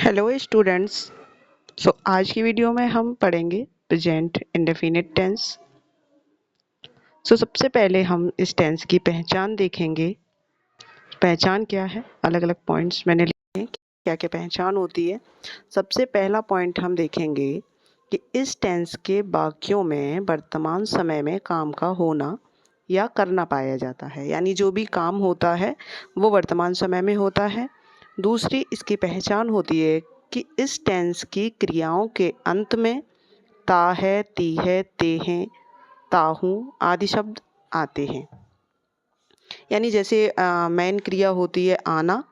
Hello students. आज की video में हम पढ़ेंगे प्रेजेंट इंडेफिनिट टेंस। सबसे पहले हम इस टेंस की पहचान देखेंगे। पहचान क्या है, अलग अलग पॉइंट्स मैंने लिखे हैं, क्या क्या पहचान होती है। सबसे पहला पॉइंट हम देखेंगे कि इस टेंस के वाक्यों में वर्तमान समय में काम का होना या करना पाया जाता है, यानी जो भी काम होता है वो वर्तमान समय में होता है। दूसरी इसकी पहचान होती है कि इस टेंस की क्रियाओं के अंत में ता है, ती है, ते हैं, ताहू आदि शब्द आते हैं। यानी जैसे मेन क्रिया होती है आना,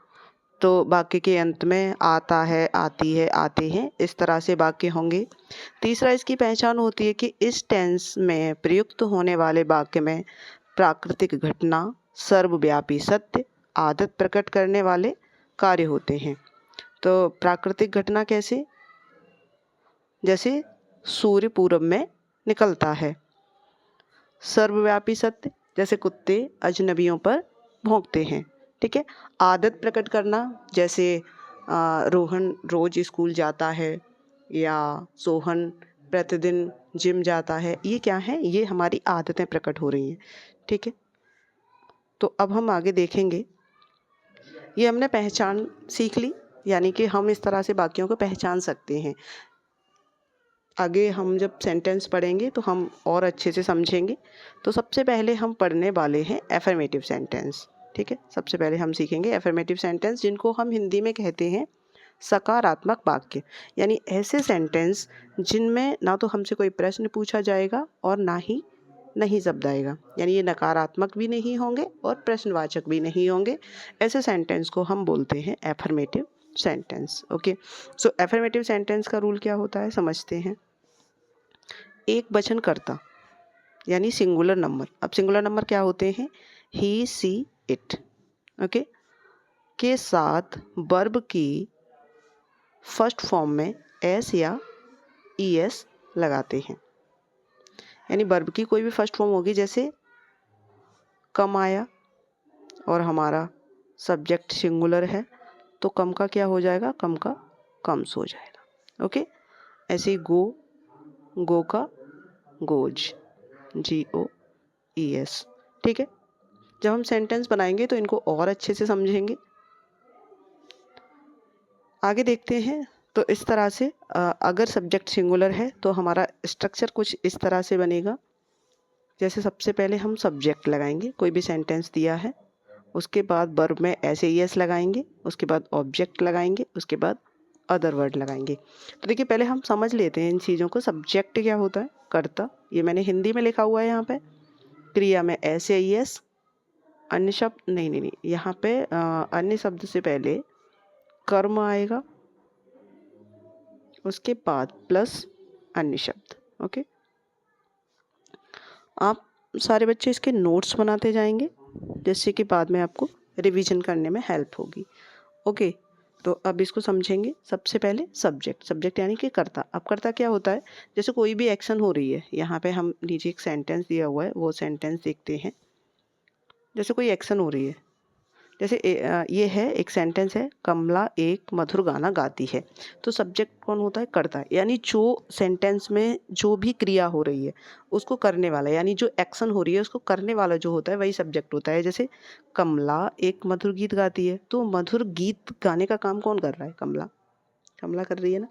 तो वाक्य के अंत में आता है, आती है, आते हैं, इस तरह से वाक्य होंगे। तीसरा इसकी पहचान होती है कि इस टेंस में प्रयुक्त होने वाले वाक्य में प्राकृतिक घटना, सर्वव्यापी सत्य, आदत प्रकट करने वाले कार्य होते हैं। तो प्राकृतिक घटना कैसे? जैसे सूर्य पूरब में निकलता है। सर्वव्यापी सत्य, जैसे कुत्ते अजनबियों पर भौंकते हैं। ठीक है। आदत प्रकट करना, जैसे रोहन रोज स्कूल जाता है या सोहन प्रतिदिन जिम जाता है। ये क्या है? ये हमारी आदतें प्रकट हो रही हैं। ठीक है। तो अब हम आगे देखेंगे। ये हमने पहचान सीख ली, यानी कि हम इस तरह से वाक्यों को पहचान सकते हैं। आगे हम जब सेंटेंस पढ़ेंगे तो हम और अच्छे से समझेंगे। तो सबसे पहले हम पढ़ने वाले हैं एफर्मेटिव सेंटेंस। ठीक है। सबसे पहले हम सीखेंगे एफर्मेटिव सेंटेंस, जिनको हम हिंदी में कहते हैं सकारात्मक वाक्य। यानी ऐसे सेंटेंस जिनमें ना तो हमसे कोई प्रश्न पूछा जाएगा और ना ही नहीं शब्द आएगा, यानी ये नकारात्मक भी नहीं होंगे और प्रश्नवाचक भी नहीं होंगे। ऐसे सेंटेंस को हम बोलते हैं affirmative sentence. Okay. Affirmative sentence का रूल क्या होता है समझते हैं। एक वचन कर्ता यानी सिंगुलर नंबर। अब सिंगुलर नंबर क्या होते हैं? ही, सी, इट। ओके। के साथ वर्ब की फर्स्ट फॉर्म में एस या ई एस लगाते हैं। यानी वर्ब की कोई भी फर्स्ट फॉर्म होगी, जैसे कम आया और हमारा सब्जेक्ट सिंगुलर है, तो कम का क्या हो जाएगा? कम का कम्स हो जाएगा। ओके। ऐसे ही गो, गो का गोज, GOES। ठीक है। जब हम सेंटेंस बनाएंगे तो इनको और अच्छे से समझेंगे। आगे देखते हैं। तो इस तरह से अगर सब्जेक्ट सिंगुलर है तो हमारा स्ट्रक्चर कुछ इस तरह से बनेगा। जैसे सबसे पहले हम सब्जेक्ट लगाएंगे, कोई भी सेंटेंस दिया है, उसके बाद वर्ब में ऐसे ES लगाएंगे, उसके बाद ऑब्जेक्ट लगाएंगे, उसके बाद अदर वर्ड लगाएंगे। तो देखिए पहले हम समझ लेते हैं इन चीज़ों को। सब्जेक्ट क्या होता है? कर्ता। ये मैंने हिंदी में लिखा हुआ है यहाँ पे। क्रिया में ऐसे ES, अन्य शब्द नहीं नहीं नहीं, यहाँ पे अन्य शब्द से पहले कर्म आएगा, उसके बाद प्लस अन्य शब्द। ओके। आप सारे बच्चे इसके नोट्स बनाते जाएंगे, जिससे कि बाद में आपको रिवीजन करने में हेल्प होगी। ओके। तो अब इसको समझेंगे। सबसे पहले सब्जेक्ट। सब्जेक्ट यानी कि कर्ता। अब कर्ता क्या होता है? जैसे कोई भी एक्शन हो रही है, यहाँ पे हम नीचे एक सेंटेंस दिया हुआ है, वो सेंटेंस देखते हैं। जैसे कोई एक्शन हो रही है, जैसे ये है एक सेंटेंस है, कमला एक मधुर गाना गाती है। तो सब्जेक्ट कौन होता है? कर्ता। यानी जो सेंटेंस में जो भी क्रिया हो रही है उसको करने वाला, यानी जो एक्शन हो रही है उसको करने वाला जो होता है वही सब्जेक्ट होता है। जैसे कमला एक मधुर गीत गाती है, तो मधुर गीत गाने का काम कौन कर रहा है? कमला। कमला कर रही है ना।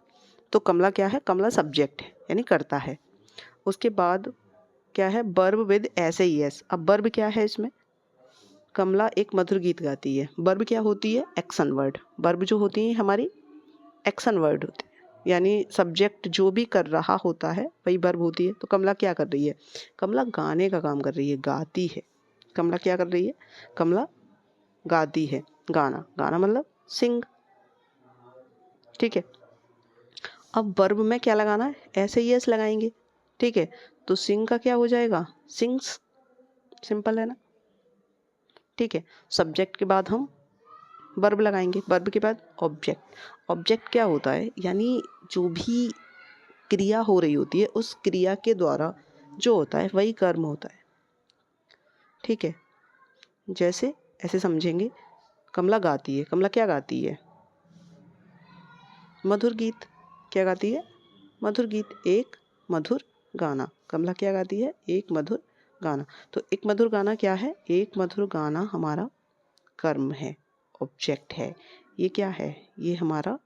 तो कमला क्या है? कमला सब्जेक्ट है, यानी करता है। उसके बाद क्या है? वर्ब विद ऐसे ही एस। अब वर्ब क्या है इसमें? कमला एक मधुर गीत गाती है। वर्ब क्या होती है? Action word. वर्ब जो होती है हमारी एक्शन वर्ड होती है, यानी सब्जेक्ट जो भी कर रहा होता है वही वर्ब होती है। तो कमला क्या कर रही है? कमला गाने का काम कर रही है, गाती है। कमला क्या कर रही है? कमला गाती है। गाना, गाना मतलब सिंग। ठीक है। अब वर्ब में क्या लगाना है? ऐसे ही एस लगाएंगे। ठीक है। तो सिंग का क्या हो जाएगा? सिंग्स। सिंपल है ना। ठीक है। सब्जेक्ट के बाद हम वर्ब लगाएंगे, वर्ब के बाद ऑब्जेक्ट। ऑब्जेक्ट क्या होता है? यानी जो भी क्रिया हो रही होती है उस क्रिया के द्वारा जो होता है वही कर्म होता है। ठीक है। जैसे ऐसे समझेंगे, कमला गाती है। कमला क्या गाती है? मधुर गीत क्या गाती है? मधुर गीत, एक मधुर गाना। कमला क्या गाती है? एक मधुर गाना। तो एक मधुर गाना क्या है? एक मधुर गाना हमारा कर्म है, ऑब्जेक्ट है। ये क्या है? ये हमारा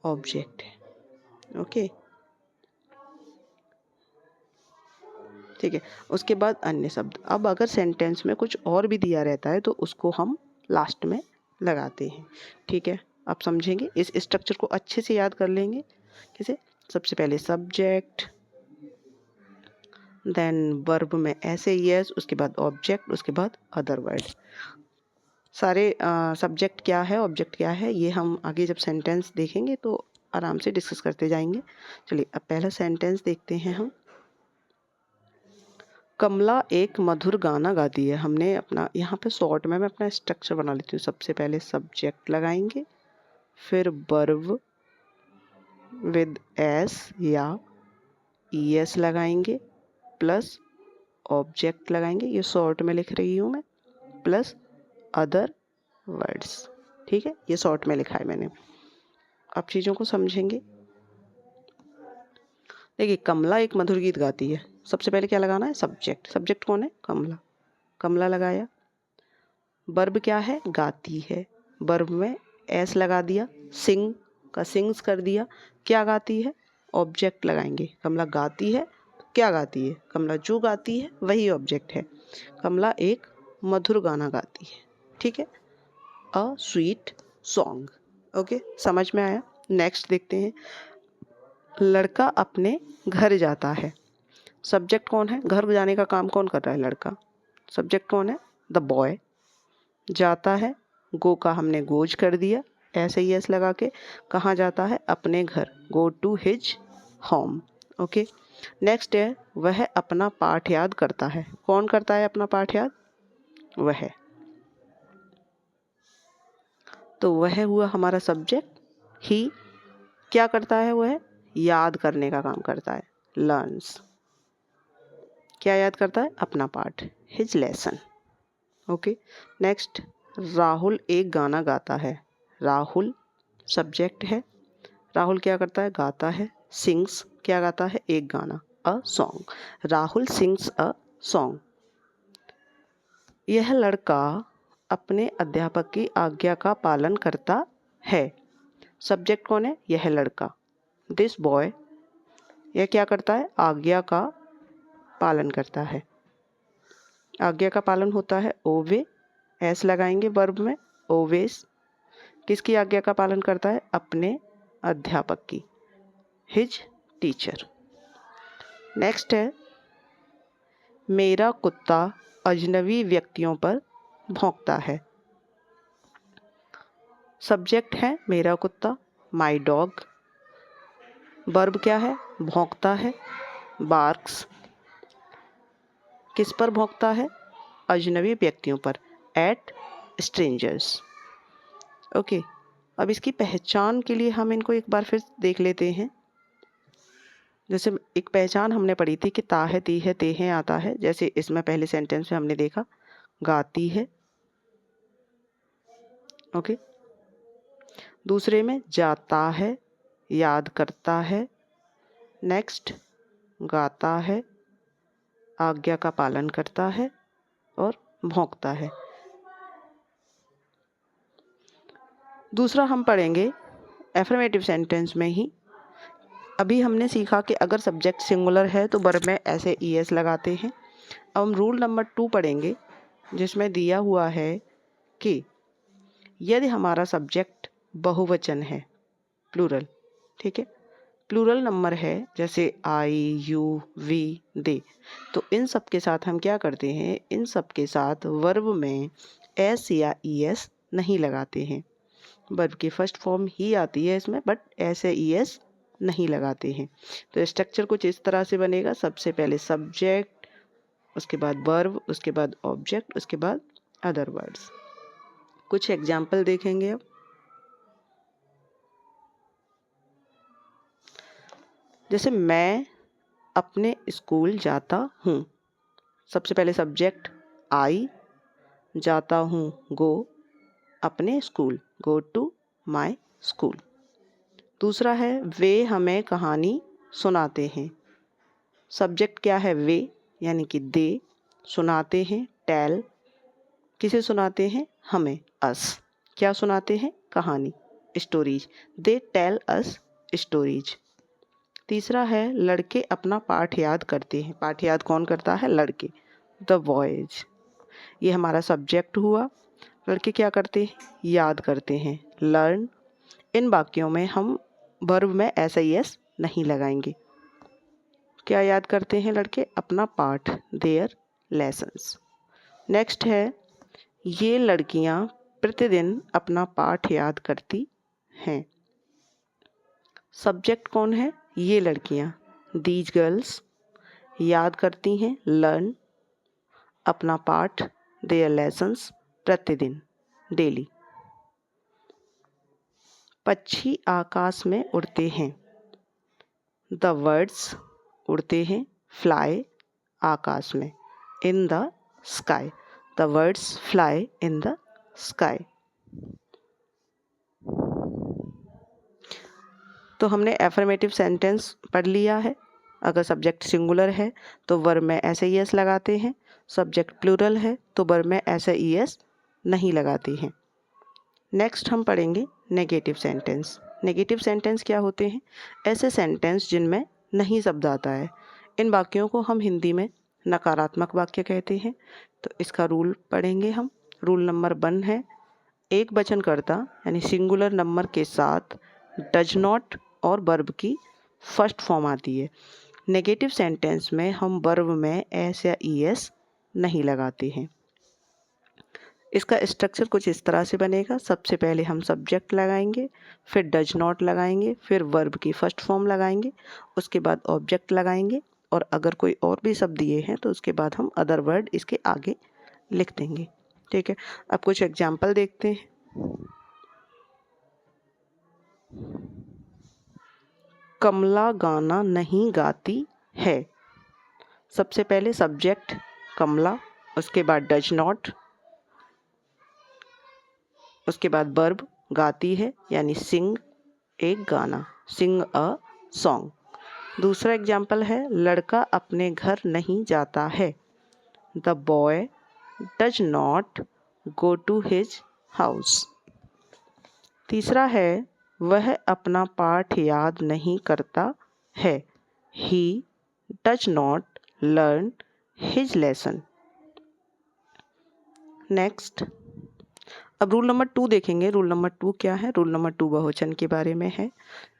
ऑब्जेक्ट है। ओके, ठीक है। उसके बाद अन्य शब्द। अब अगर सेंटेंस में कुछ और भी दिया रहता है तो उसको हम लास्ट में लगाते हैं। ठीक है, आप समझेंगे, इस स्ट्रक्चर को अच्छे से याद कर लेंगे। कैसे? सबसे पहले सब्जेक्ट, देन वर्ब में ऐसे यस, उसके बाद ऑब्जेक्ट, उसके बाद अदर वर्ड। सारे सब्जेक्ट क्या है, ऑब्जेक्ट क्या है, ये हम आगे जब सेंटेंस देखेंगे तो आराम से डिस्कस करते जाएंगे। चलिए अब पहला सेंटेंस देखते हैं हम। कमला एक मधुर गाना गाती है। हमने अपना यहाँ पे शॉर्ट में मैं अपना स्ट्रक्चर बना लेती हूँ। सबसे पहले सब्जेक्ट लगाएंगे, फिर वर्ब विद एस या ईएस लगाएंगे, प्लस ऑब्जेक्ट लगाएंगे, ये शॉर्ट में लिख रही हूँ मैं, प्लस अदर वर्ड्स। ठीक है, ये शॉर्ट में लिखा है मैंने। आप चीज़ों को समझेंगे। देखिए, कमला एक मधुर गीत गाती है। सबसे पहले क्या लगाना है? सब्जेक्ट। सब्जेक्ट कौन है? कमला। कमला लगाया। वर्ब क्या है? गाती है। वर्ब में एस लगा दिया, सिंग का सिंग्स कर दिया। क्या गाती है? ऑब्जेक्ट लगाएंगे। कमला गाती है, क्या गाती है? कमला जो गाती है वही ऑब्जेक्ट है। कमला एक मधुर गाना गाती है। ठीक है, अ स्वीट सॉन्ग। ओके, समझ में आया? नेक्स्ट देखते हैं। लड़का अपने घर जाता है। सब्जेक्ट कौन है? घर जाने का काम कौन कर रहा है? लड़का। सब्जेक्ट कौन है? The boy. जाता है, गो का हमने गोज कर दिया, ऐसे ही एस लगा के। कहाँ जाता है? अपने घर, go to his home. Okay, next है, वह अपना पाठ याद करता है। कौन करता है अपना पाठ याद? वह। तो वह हुआ हमारा सब्जेक्ट। ही क्या करता है? वह याद करने का काम करता है, लर्न्स। क्या याद करता है? अपना पाठ, his lesson. Okay, next, Rahul एक गाना गाता है। राहुल सब्जेक्ट है। राहुल क्या करता है? गाता है। सिंग्स क्या गाता है? एक गाना, a song. Rahul sings a song. यह लड़का अपने अध्यापक की आज्ञा का पालन करता है। सब्जेक्ट कौन है? यह लड़का, दिस बॉय। यह क्या करता है? आज्ञा का पालन करता है। आज्ञा का पालन होता है ओवे, एस लगाएंगे वर्ब में, ओवेस। किसकी आज्ञा का पालन करता है? अपने अध्यापक की, हिज टीचर। नेक्स्ट है, मेरा कुत्ता अजनबी व्यक्तियों पर भौंकता है। सब्जेक्ट है मेरा कुत्ता, माई डॉग। वर्ब क्या है? भौंकता है, बार्क्स। किस पर भौंकता है? अजनबी व्यक्तियों पर, एट स्ट्रेंजर्स। ओके, अब इसकी पहचान के लिए हम इनको एक बार फिर देख लेते हैं। जैसे एक पहचान हमने पढ़ी थी कि ता है, ती है, ते है, आता है। जैसे इसमें पहले सेंटेंस में हमने देखा, गाती है। ओके, दूसरे में जाता है, याद करता है। नेक्स्ट, गाता है, आज्ञा का पालन करता है, और भौंकता है। दूसरा हम पढ़ेंगे एफर्मेटिव सेंटेंस में ही। अभी हमने सीखा कि अगर सब्जेक्ट सिंगुलर है तो वर्ब में ऐसे ईएस लगाते हैं। अब हम रूल नंबर 2 पढ़ेंगे, जिसमें दिया हुआ है कि यदि हमारा सब्जेक्ट बहुवचन है, प्लूरल, ठीक है, प्लूरल नंबर है, जैसे आई, यू, वी, दे, तो इन सब के साथ हम क्या करते हैं? इन सब के साथ वर्ब में एस या ईएस नहीं लगाते हैं। वर्ब की फर्स्ट फॉर्म ही आती है इसमें, बट ऐसे ईएस नहीं लगाते हैं। तो स्ट्रक्चर कुछ इस तरह से बनेगा। सबसे पहले सब्जेक्ट, उसके बाद वर्ब, उसके बाद ऑब्जेक्ट, उसके बाद अदर वर्ड्स। कुछ एग्जाम्पल देखेंगे अब। जैसे मैं अपने स्कूल जाता हूँ। सबसे पहले सब्जेक्ट आई, जाता हूँ गो, अपने school, go to my school. दूसरा है वे हमें कहानी सुनाते हैं। सब्जेक्ट क्या है? वे यानी कि दे। सुनाते हैं टेल। किसे सुनाते हैं? हमें, अस। क्या सुनाते हैं? कहानी, stories. They tell us stories. तीसरा है लड़के अपना पाठ याद करते हैं। पाठ याद कौन करता है? लड़के, द बॉयज। ये हमारा सब्जेक्ट हुआ। लड़के क्या करते हैं? याद करते हैं, लर्न। इन वाक्यों में हम वर्ब में एस नहीं लगाएंगे। क्या याद करते हैं लड़के? अपना पाठ, देयर लेसन्स। नेक्स्ट है ये लड़कियां प्रतिदिन अपना पाठ याद करती हैं। सब्जेक्ट कौन है? ये लड़कियां, दीज गर्ल्स। याद करती हैं, लर्न। अपना पाठ, देयर लेसन्स, प्रतिदिन, डेली। पक्षी आकाश में उड़ते हैं। द बर्ड्स उड़ते हैं, फ्लाई आकाश में, in the sky. The birds fly in the sky. तो हमने एफर्मेटिव सेंटेंस पढ़ लिया है। अगर सब्जेक्ट सिंगुलर है तो वर्ब में ऐसे एस लगाते हैं। सब्जेक्ट प्लूरल है तो वर्ब में ऐसे एस नहीं लगाते हैं। नेक्स्ट हम पढ़ेंगे नेगेटिव सेंटेंस। नेगेटिव सेंटेंस क्या होते हैं? ऐसे सेंटेंस जिनमें नहीं शब्द आता है। इन वाक्यों को हम हिंदी में नकारात्मक वाक्य कहते हैं। तो इसका रूल पढ़ेंगे हम। रूल नंबर 1 है एक वचनकर्ता यानी सिंगुलर नंबर के साथ डज नॉट और वर्ब की फर्स्ट फॉर्म आती है। नेगेटिव सेंटेंस में हम वर्ब में एस या ईएस नहीं लगाते हैं। इसका स्ट्रक्चर कुछ इस तरह से बनेगा। सबसे पहले हम सब्जेक्ट लगाएंगे, फिर डज नॉट लगाएंगे, फिर वर्ब की फर्स्ट फॉर्म लगाएंगे, उसके बाद ऑब्जेक्ट लगाएंगे, और अगर कोई और भी शब्द दिए हैं तो उसके बाद हम अदर वर्ड इसके आगे लिख देंगे। ठीक है, अब कुछ एग्जाम्पल देखते हैं। कमला गाना नहीं गाती है। सबसे पहले सब्जेक्ट कमला, उसके बाद डज नॉट, उसके बाद वर्ब गाती है यानी सिंग एक गाना, सिंग अ सॉन्ग। दूसरा एग्जाम्पल है लड़का अपने घर नहीं जाता है। The boy does not go to his house. तीसरा है वह अपना पाठ याद नहीं करता है। He does not learn his lesson. Next, अब रूल नंबर 2 देखेंगे। रूल नंबर 2 क्या है? रूल नंबर 2 बहुवचन के बारे में है।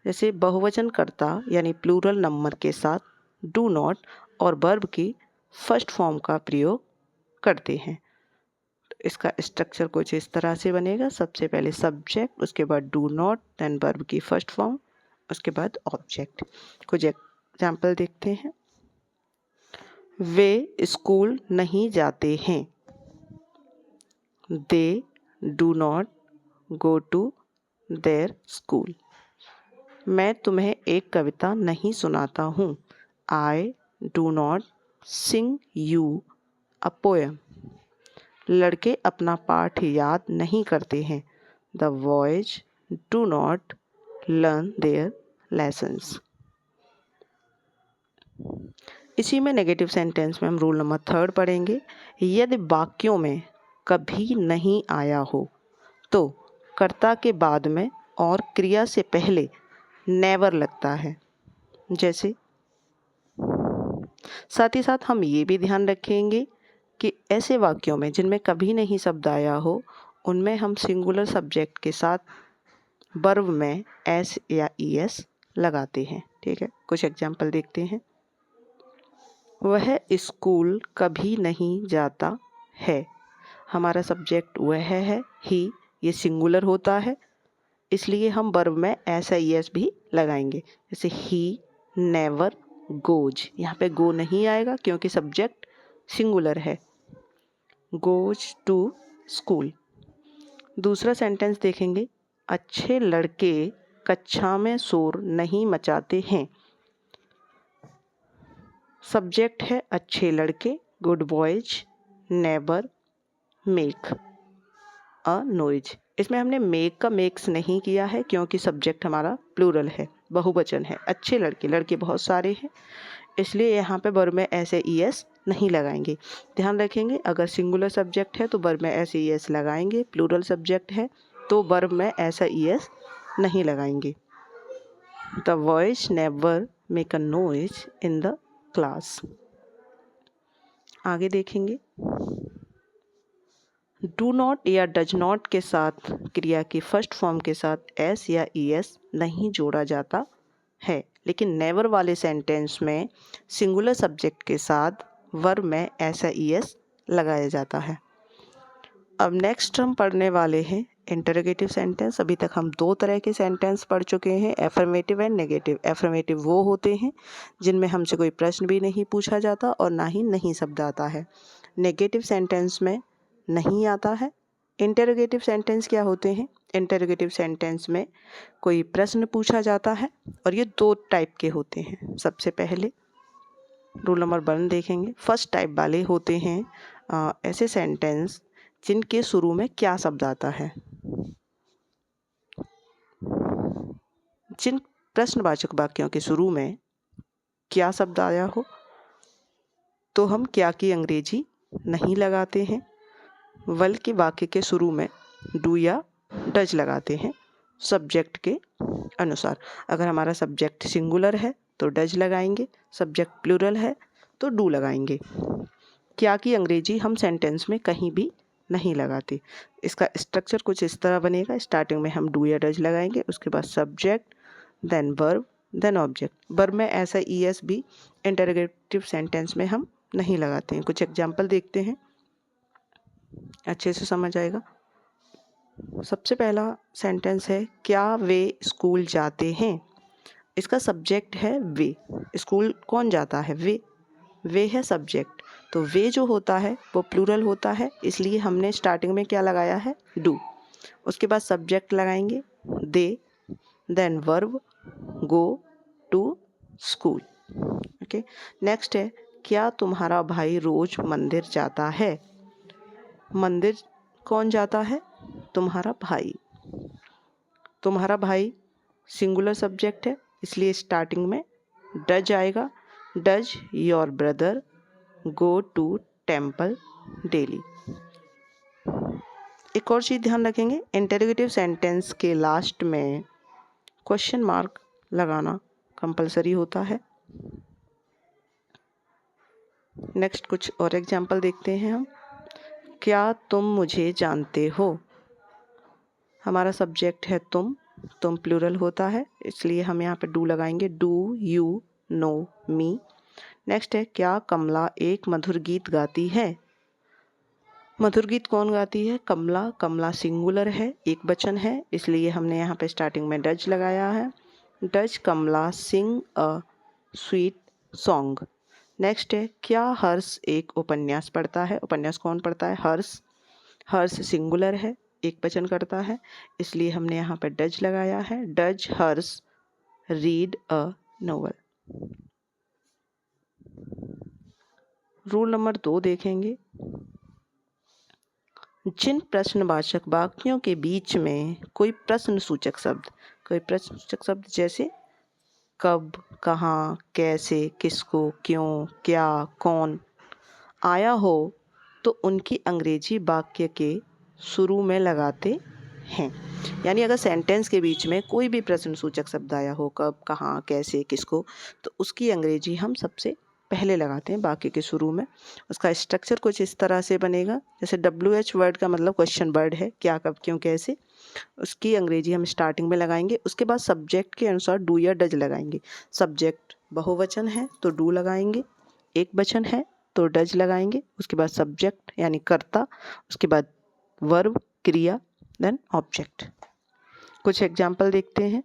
जैसे बहुवचन कर्ता यानी प्लूरल नंबर के साथ डू नॉट और वर्ब की फर्स्ट फॉर्म का प्रयोग करते हैं। तो इसका स्ट्रक्चर कुछ इस तरह से बनेगा। सबसे पहले सब्जेक्ट, उसके बाद डू नॉट, देन वर्ब की फर्स्ट फॉर्म, उसके बाद ऑब्जेक्ट। कुछ एग्जाम्पल देखते हैं। वे स्कूल नहीं जाते हैं। They do not go to their school. मैं तुम्हें एक कविता नहीं सुनाता हूँ। I do not sing you a poem. लड़के अपना पाठ याद नहीं करते हैं। The boys do not learn their lessons. इसी में नेगेटिव सेंटेंस में हम रूल नंबर 3 पढ़ेंगे। यदि वाक्यों में कभी नहीं आया हो तो कर्ता के बाद में और क्रिया से पहले नेवर लगता है। जैसे, साथ ही साथ हम ये भी ध्यान रखेंगे कि ऐसे वाक्यों में जिनमें कभी नहीं शब्द आया हो उनमें हम सिंगुलर सब्जेक्ट के साथ वर्ब में एस या ईएस लगाते हैं। ठीक है, कुछ एग्जाम्पल देखते हैं। वह स्कूल कभी नहीं जाता है। हमारा सब्जेक्ट वह है, ही, ये सिंगुलर होता है इसलिए हम वर्ब में एस या ईएस भी लगाएंगे। जैसे ही नेवर गोज, यहाँ पे गो नहीं आएगा क्योंकि सब्जेक्ट सिंगुलर है। Goes to school. दूसरा सेंटेंस देखेंगे। अच्छे लड़के कक्षा में शोर नहीं मचाते हैं। सब्जेक्ट है अच्छे लड़के, good boys never make a noise. इसमें हमने मेक का मेक्स नहीं किया है क्योंकि सब्जेक्ट हमारा प्लूरल है, बहुवचन है, अच्छे लड़के, लड़के बहुत सारे हैं, इसलिए यहाँ पे वर्ब में ऐसे ईएस नहीं लगाएंगे। ध्यान रखेंगे, अगर सिंगुलर सब्जेक्ट है तो वर्ब में ऐसे ईएस लगाएंगे, प्लूरल सब्जेक्ट है तो वर्ब में ऐसा ईएस नहीं लगाएंगे। The voice never make a noise in the class. आगे देखेंगे, डू नॉट या डज नॉट के साथ क्रिया की फर्स्ट फॉर्म के साथ एस या ईएस नहीं जोड़ा जाता है, लेकिन नेवर वाले सेंटेंस में सिंगुलर सब्जेक्ट के साथ वर्ब में ऐसा ईएस लगाया जाता है। अब नेक्स्ट हम पढ़ने वाले हैं इंटरोगेटिव सेंटेंस। अभी तक हम दो तरह के सेंटेंस पढ़ चुके हैं, एफर्मेटिव एंड नेगेटिव। एफर्मेटिव वो होते हैं जिनमें हमसे कोई प्रश्न भी नहीं पूछा जाता और ना ही नहीं शब्द आता है। नेगेटिव सेंटेंस में नहीं आता है। इंटरोगेटिव सेंटेंस क्या होते हैं? इंटरोगेटिव सेंटेंस में कोई प्रश्न पूछा जाता है और ये दो टाइप के होते हैं। सबसे पहले रूल नंबर 1 देखेंगे। फर्स्ट टाइप वाले होते हैं ऐसे सेंटेंस जिनके शुरू में क्या शब्द आता है। जिन प्रश्नवाचक वाक्यों के शुरू में क्या शब्द आया हो तो हम क्या की अंग्रेजी नहीं लगाते हैं, बल्कि वाक्य के शुरू में डू या डज लगाते हैं सब्जेक्ट के अनुसार। अगर हमारा सब्जेक्ट सिंगुलर है तो डज लगाएंगे, सब्जेक्ट प्लूरल है तो डू लगाएंगे। क्या की अंग्रेजी हम सेंटेंस में कहीं भी नहीं लगाते। इसका स्ट्रक्चर कुछ इस तरह बनेगा। स्टार्टिंग में हम डू या डज लगाएंगे, उसके बाद subject, then verb, then object. Verb में ऐसा ईएस भी इंटरोगेटिव सेंटेंस में हम नहीं लगाते हैं। कुछ एग्जाम्पल देखते हैं, अच्छे से समझ आएगा। सबसे पहला सेंटेंस है, क्या वे स्कूल जाते हैं। इसका सब्जेक्ट है वे। स्कूल कौन जाता है? वे है सब्जेक्ट। तो वे जो होता है वो प्लूरल होता है, इसलिए हमने स्टार्टिंग में क्या लगाया है? डू। उसके बाद सब्जेक्ट लगाएंगे दे, then verb go to school. Okay, next है, क्या तुम्हारा भाई रोज मंदिर जाता है। मंदिर कौन जाता है? तुम्हारा भाई। तुम्हारा भाई सिंगुलर सब्जेक्ट है, इसलिए स्टार्टिंग में डज आएगा। Does your brother go to temple daily. एक और चीज़ ध्यान रखेंगे, इंटरोगेटिव सेंटेंस के लास्ट में क्वेश्चन मार्क लगाना कंपलसरी होता है। नेक्स्ट कुछ और एग्जाम्पल देखते हैं हम। क्या तुम मुझे जानते हो। हमारा सब्जेक्ट है तुम प्लूरल होता है, इसलिए हम यहाँ पे डू लगाएंगे। Do you know me. Next है, क्या कमला एक मधुर गीत गाती है। मधुर गीत कौन गाती है? कमला। कमला सिंगुलर है, एक वचन है, इसलिए हमने यहाँ पे स्टार्टिंग में डज लगाया है। Does Kamla sing a sweet song. Next है, क्या हर्ष एक उपन्यास पढ़ता है। उपन्यास कौन पढ़ता है? हर्ष। हर्ष सिंगुलर है, एक वचन करता है, इसलिए हमने यहाँ पे डज लगाया है। Does Harsh read a novel. Rule number 2 देखेंगे। जिन प्रश्नवाचक वाक्यों के बीच में कोई प्रश्न सूचक शब्द जैसे कब, कहाँ, कैसे, किसको, क्यों, क्या, कौन आया हो तो उनकी अंग्रेजी वाक्य के शुरू में लगाते हैं। यानी अगर सेंटेंस के बीच में कोई भी प्रश्न सूचक शब्द आया हो, कब, कहाँ, कैसे, किसको, तो उसकी अंग्रेजी हम सबसे पहले लगाते हैं वाक्य के शुरू में। उसका स्ट्रक्चर कुछ इस तरह से बनेगा, जैसे WH वर्ड का मतलब क्वेश्चन वर्ड है, क्या, कब, क्यों, कैसे। उसकी अंग्रेजी हम स्टार्टिंग में लगाएंगे। उसके बाद सब्जेक्ट के अनुसार डू या डज लगाएंगे। सब्जेक्ट बहुवचन है तो डू लगाएंगे, एक वचन है तो डज लगाएंगे। उसके बाद सब्जेक्ट यानी कर्ता, उसके बाद वर्ब क्रिया, देन ऑब्जेक्ट। कुछ एग्जाम्पल देखते हैं।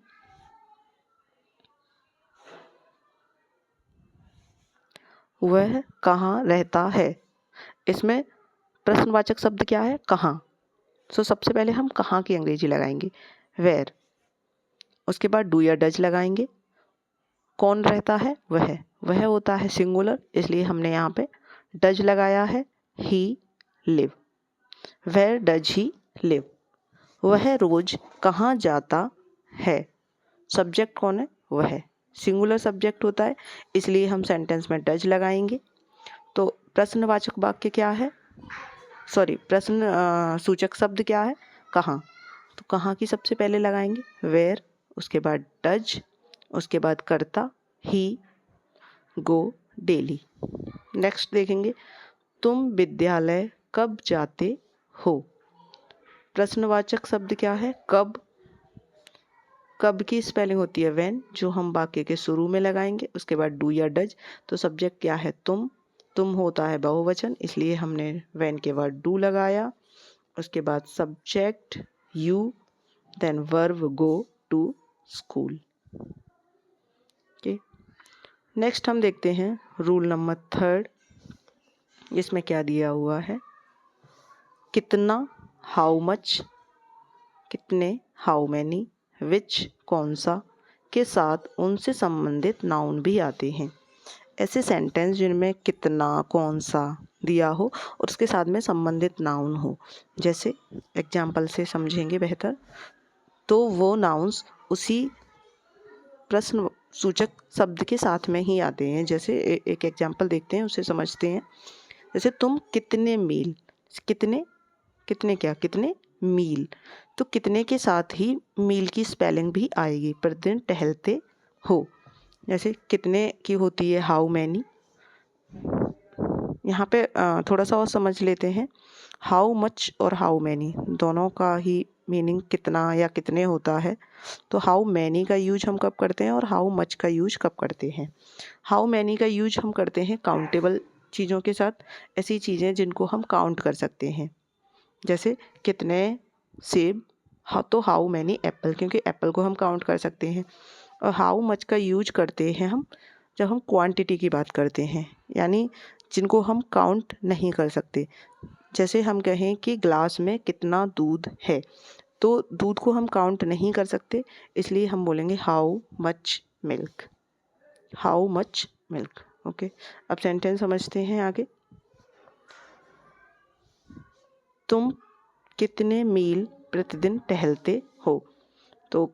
वह कहाँ रहता है। इसमें प्रश्नवाचक शब्द क्या है? कहाँ। सो सबसे पहले हम कहाँ की अंग्रेजी लगाएंगे? वेयर। उसके बाद डू या डज लगाएंगे। कौन रहता है? वह होता है सिंगुलर, इसलिए हमने यहाँ पे डज लगाया है। He live. Where does he live. वह रोज कहाँ जाता है। सब्जेक्ट कौन है? वह। सिंगुलर सब्जेक्ट होता है, इसलिए हम सेंटेंस में डज लगाएंगे। तो प्रश्नवाचक वाक्य क्या है? प्रश्न सूचक शब्द क्या है? कहाँ। तो कहाँ की सबसे पहले लगाएंगे वेयर, उसके बाद डज, उसके बाद करता ही, गो, डेली। नेक्स्ट देखेंगे, तुम विद्यालय कब जाते हो। प्रश्नवाचक शब्द क्या है? कब। कब की स्पेलिंग होती है व्हेन, जो हम वाक्य के शुरू में लगाएंगे। उसके बाद डू या डज। तो सब्जेक्ट क्या है? तुम होता है बहुवचन, इसलिए हमने व्हेन के बाद डू लगाया। उसके बाद subject you, then verb go to school. Okay, next हम देखते हैं रूल नंबर 3। इसमें क्या दिया हुआ है? कितना, हाउ मच, कितने, हाउ मैनी, विच, कौन सा, के साथ उनसे संबंधित नाउन भी आते हैं। ऐसे सेंटेंस जिनमें कितना, कौन सा दिया हो और उसके साथ में संबंधित नाउन हो, जैसे एग्जाम्पल से समझेंगे बेहतर, तो वो नाउन्स उसी प्रश्न सूचक शब्द के साथ में ही आते हैं। जैसे एक एग्जाम्पल देखते हैं, उसे समझते हैं। जैसे तुम कितने मील, कितने, कितने क्या, कितने मील। तो कितने के साथ ही मील की स्पेलिंग भी आएगी। प्रतिदिन टहलते हो। जैसे कितने की होती है हाउ मैनी। यहाँ पे थोड़ा सा और समझ लेते हैं। हाउ मच और हाउ मैनी दोनों का ही मीनिंग कितना या कितने होता है। तो हाउ मैनी का यूज हम कब करते हैं और हाउ मच का यूज कब करते हैं? हाउ मैनी का यूज हम करते हैं काउंटेबल चीज़ों के साथ, ऐसी चीज़ें जिनको हम काउंट कर सकते हैं। जैसे कितने सेब, तो हाउ मैनी एप्पल, क्योंकि एप्पल को हम काउंट कर सकते हैं। और हाउ मच का यूज करते हैं हम जब हम क्वांटिटी की बात करते हैं, यानी जिनको हम काउंट नहीं कर सकते। जैसे हम कहें कि ग्लास में कितना दूध है, तो दूध को हम काउंट नहीं कर सकते, इसलिए हम बोलेंगे how much milk, how much milk. Okay, अब सेंटेंस समझते हैं आगे। तुम कितने मील प्रतिदिन टहलते हो। तो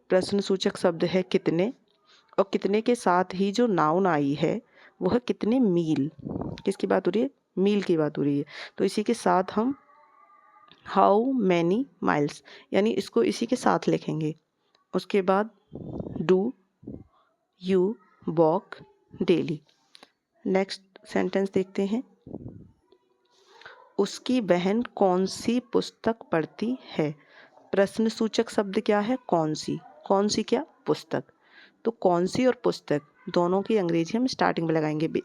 प्रश्न सूचक शब्द है कितने, और कितने के साथ ही जो नाउन आई है वह कितने मील। किसकी बात हो रही है? मील की बात हो रही है। तो इसी के साथ हम हाउ मैनी माइल्स, यानी इसको इसी के साथ लिखेंगे। उसके बाद do you walk daily. Next sentence देखते हैं। उसकी बहन कौन सी पुस्तक पढ़ती है। प्रश्न सूचक शब्द क्या है? कौन सी। कौन सी क्या? पुस्तक। तो कौन सी और पुस्तक दोनों की अंग्रेजी हम स्टार्टिंग में लगाएंगे।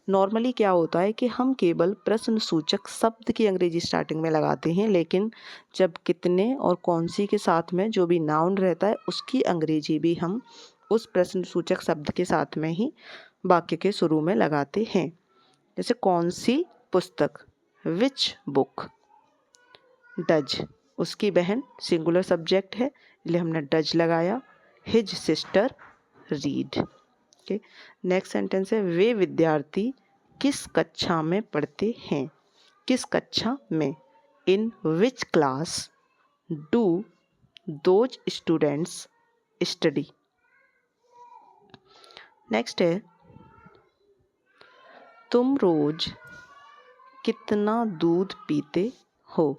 नॉर्मली क्या होता है कि हम केवल प्रश्न सूचक शब्द की अंग्रेजी स्टार्टिंग में लगाते हैं, लेकिन जब कितने और कौन सी के साथ में जो भी नाउन रहता है उसकी अंग्रेजी भी हम उस प्रश्न सूचक शब्द के साथ में ही वाक्य के शुरू में लगाते हैं। जैसे कौन सी पुस्तक, विच बुक। डज, उसकी बहन, सिंगुलर सब्जेक्ट है इसलिए हमने डज लगाया। His sister read. Okay, next sentence है वे विद्यार्थी किस कक्षा में पढ़ते हैं। किस कक्षा में। In which class do those students study. Next है तुम रोज कितना दूध पीते हो।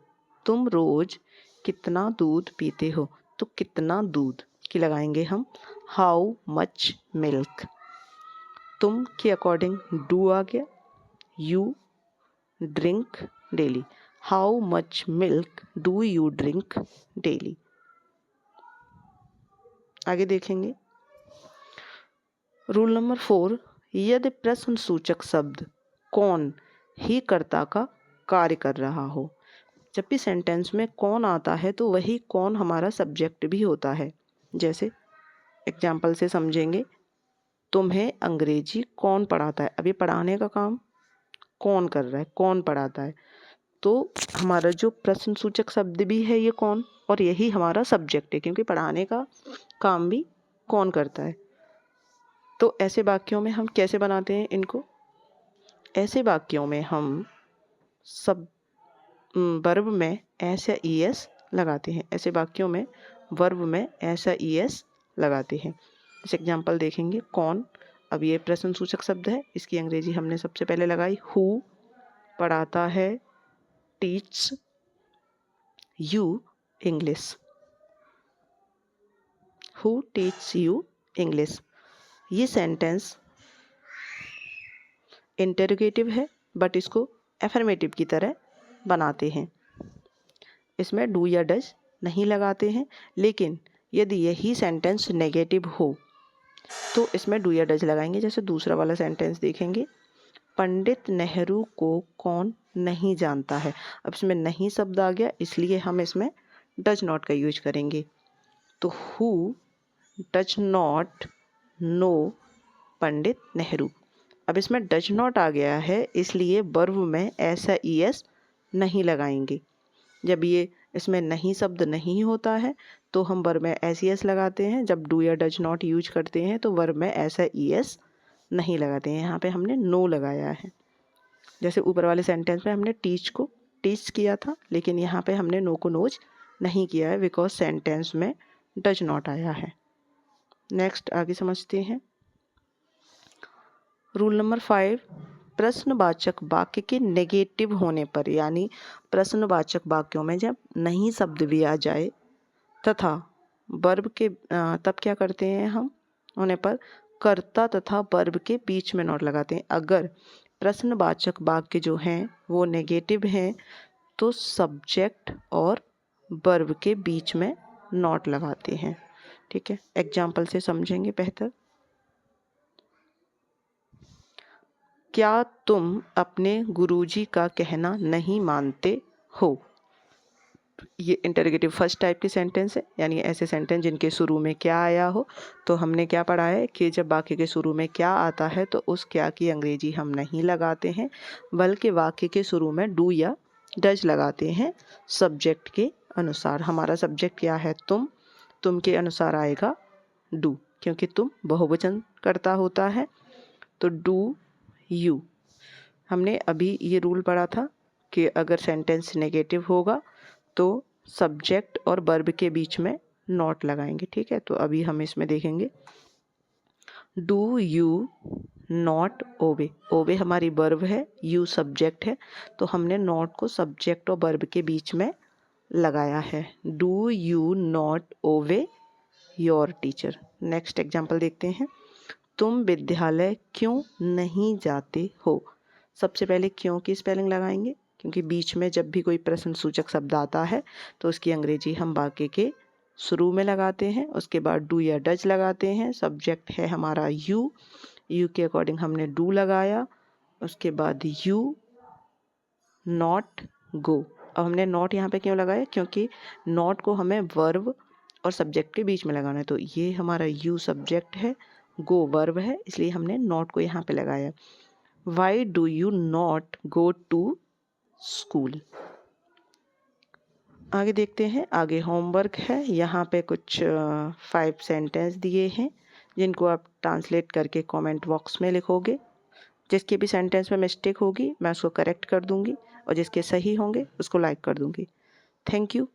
तुम रोज कितना दूध पीते हो। तो कितना दूध की लगाएंगे हम हाउ मच मिल्क। तुम के अकॉर्डिंग डू आ गया। You drink daily, how much milk do you drink daily. आगे देखेंगे रूल नंबर 4। यदि प्रश्न सूचक शब्द कौन ही कर्ता का कार्य कर रहा हो। जब भी सेंटेंस में कौन आता है तो वही कौन हमारा सब्जेक्ट भी होता है। जैसे एग्जाम्पल से समझेंगे, तुम्हें अंग्रेजी कौन पढ़ाता है। अभी पढ़ाने का काम कौन कर रहा है, कौन पढ़ाता है। तो हमारा जो प्रश्न सूचक शब्द भी है ये कौन, और यही हमारा सब्जेक्ट है, क्योंकि पढ़ाने का काम भी कौन करता है। तो ऐसे वाक्यों में हम कैसे बनाते हैं इनको। ऐसे वाक्यों में हम सब वर्ब में एस या ईएस लगाते हैं। ऐसे वाक्यों में वर्ब में ऐसा ईएस लगाते हैं। इस एग्जाम्पल देखेंगे कौन। अब ये प्रश्न सूचक शब्द है, इसकी अंग्रेजी हमने सबसे पहले लगाई हु, पढ़ाता है, teach you English, who teach you English. ये सेंटेंस इंटरोगेटिव है बट इसको एफर्मेटिव की तरह बनाते हैं। इसमें डू या डज नहीं लगाते हैं, लेकिन यदि यही सेंटेंस नेगेटिव हो तो इसमें डू या डज लगाएंगे। जैसे दूसरा वाला सेंटेंस देखेंगे, पंडित नेहरू को कौन नहीं जानता है। अब इसमें नहीं शब्द आ गया, इसलिए हम इसमें डज नॉट का यूज करेंगे। तो who does not know Pandit Nehru. अब इसमें डज नॉट आ गया है, इसलिए वर्ब में ऐसा ईएस नहीं लगाएंगे। जब ये इसमें नहीं शब्द नहीं होता है तो हम वर्ब में एस ईएस लगाते हैं। जब डू या डज नॉट यूज करते हैं तो वर्ब में ऐसा ईएस नहीं लगाते हैं। यहाँ पे हमने नो लगाया है। जैसे ऊपर वाले सेंटेंस में हमने टीच को टीच किया था, लेकिन यहाँ पे हमने नो को नोज नहीं किया है बिकॉज सेंटेंस में डज नॉट आया है। नेक्स्ट आगे समझते हैं। रूल नंबर 5, प्रश्नवाचक वाक्य के नेगेटिव होने पर, यानी प्रश्नवाचक वाक्यों में जब नहीं शब्द भी आ जाए तथा वर्ब के तब क्या करते हैं हम, होने पर कर्ता तथा वर्ब के बीच में नॉट लगाते हैं। अगर प्रश्नवाचक वाक्य जो हैं वो नेगेटिव हैं तो सब्जेक्ट और वर्ब के बीच में नॉट लगाते हैं। ठीक है, एग्जाम्पल से समझेंगे बेहतर। क्या तुम अपने गुरुजी का कहना नहीं मानते हो। ये इंटरोगेटिव फर्स्ट टाइप की सेंटेंस है, यानी ऐसे सेंटेंस जिनके शुरू में क्या आया हो। तो हमने क्या पढ़ा है कि जब वाक्य के शुरू में क्या आता है तो उस क्या की अंग्रेजी हम नहीं लगाते हैं, बल्कि वाक्य के शुरू में डू या डज लगाते हैं सब्जेक्ट के अनुसार। हमारा सब्जेक्ट क्या है, तुम के अनुसार आएगा डू, क्योंकि तुम बहुवचन कर्ता होता है तो डू यू। हमने अभी ये रूल पढ़ा था कि अगर सेंटेंस नेगेटिव होगा तो सब्जेक्ट और वर्ब के बीच में नॉट लगाएंगे। ठीक है, तो अभी हम इसमें देखेंगे डू यू नॉट ओबे। ओबे हमारी वर्ब है, यू सब्जेक्ट है, तो हमने नॉट को सब्जेक्ट और वर्ब के बीच में लगाया है। Do you not obey your teacher. Next example देखते हैं। तुम विद्यालय क्यों नहीं जाते हो। सबसे पहले क्यों की स्पेलिंग लगाएंगे, क्योंकि बीच में जब भी कोई प्रश्न सूचक शब्द आता है तो उसकी अंग्रेजी हम वाक्य के शुरू में लगाते हैं। उसके बाद डू या डज लगाते हैं। सब्जेक्ट है हमारा यू, यू के अकॉर्डिंग हमने डू लगाया। उसके बाद यू नॉट गो। अब हमने नॉट यहाँ पे क्यों लगाया, क्योंकि नॉट को हमें वर्ब और सब्जेक्ट के बीच में लगाना है। तो ये हमारा यू सब्जेक्ट है, गो वर्ब है, इसलिए हमने नॉट को यहाँ पे लगाया। Why do you not go to school. आगे देखते हैं। आगे होमवर्क है। यहाँ पे कुछ 5 सेंटेंस दिए हैं जिनको आप ट्रांसलेट करके कमेंट बॉक्स में लिखोगे। जिसके भी सेंटेंस में मिस्टेक होगी मैं उसको करेक्ट कर दूंगी और जिसके सही होंगे उसको लाइक कर दूंगी। Thank you.